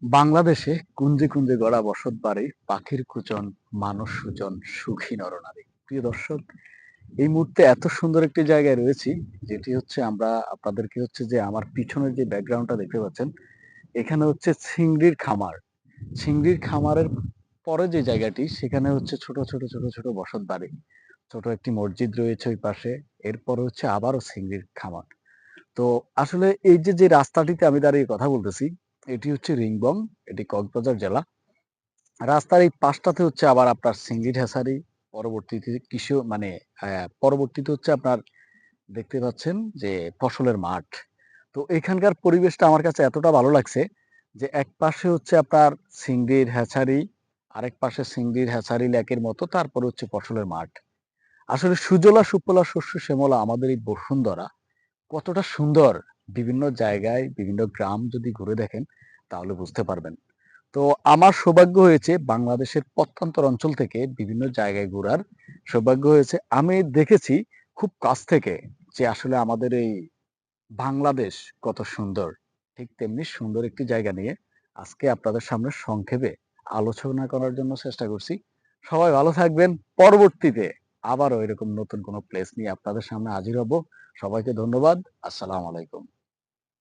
বাংলাদেশে কুঞ্জে কুঞ্জে গড়া বসতবাড়ি, পাখির কুজন, মানুষ সুজন, সুখী নরনারী। প্রিয় দর্শক, এই মুহূর্তে এত সুন্দর একটি জায়গায় রয়েছি, যেটি হচ্ছে আমরা আপনাদেরকে হচ্ছে যে আমার পিছনের যে ব্যাকগ্রাউন্ডটা দেখতে পাচ্ছেন, এখানে হচ্ছে চিংড়ির খামার। চিংড়ির খামারের পরে যে জায়গাটি, সেখানে হচ্ছে ছোট ছোট বসতবাড়ি। ছোট একটি মসজিদ রয়েছে ওই পাশে। এরপরে হচ্ছে আবারও চিংড়ির খামার। তো আসলে এই যে রাস্তাটিতে আমি দাঁড়িয়ে কথা বলতেছি, এটি হচ্ছে রিংবং, এটি কক্সবাজার জেলা। রাস্তার এই পাশটাতে হচ্ছে আবার আপনার সিংড়ির হ্যাচারী, পরবর্তীতে পরবর্তীতে হচ্ছে আপনার দেখতে পাচ্ছেন যে ফসলের মাঠ। তো এখানকার পরিবেশটা আমার কাছে এতটা ভালো লাগছে যে একপাশে হচ্ছে আপনার চিংড়ির হ্যাচারী, আরেক পাশে চিংড়ির হ্যাচারী লেকের মতো, তারপরে হচ্ছে ফসলের মাঠ। আসলে সুজলা সুফলা শস্য শ্যামলা আমাদের এই বসুন্ধরা কতটা সুন্দর! বিভিন্ন জায়গায়, বিভিন্ন গ্রাম যদি ঘুরে দেখেন তাহলে বুঝতে পারবেন। তো আমার সৌভাগ্য হয়েছে বাংলাদেশের প্রত্যন্ত অঞ্চল থেকে বিভিন্ন জায়গায় ঘোরার সৌভাগ্য হয়েছে। আমি দেখেছি খুব কাছ থেকে যে আসলে আমাদের এই বাংলাদেশ কত সুন্দর। ঠিক তেমনি সুন্দর একটি জায়গা নিয়ে আজকে আপনাদের সামনে সংক্ষেপে আলোচনা করার জন্য চেষ্টা করছি। সবাই ভালো থাকবেন। পরবর্তীতে আবারও এরকম নতুন কোনো প্লেস নিয়ে আপনাদের সামনে হাজির হব। সবাইকে ধন্যবাদ। আসসালামু আলাইকুম।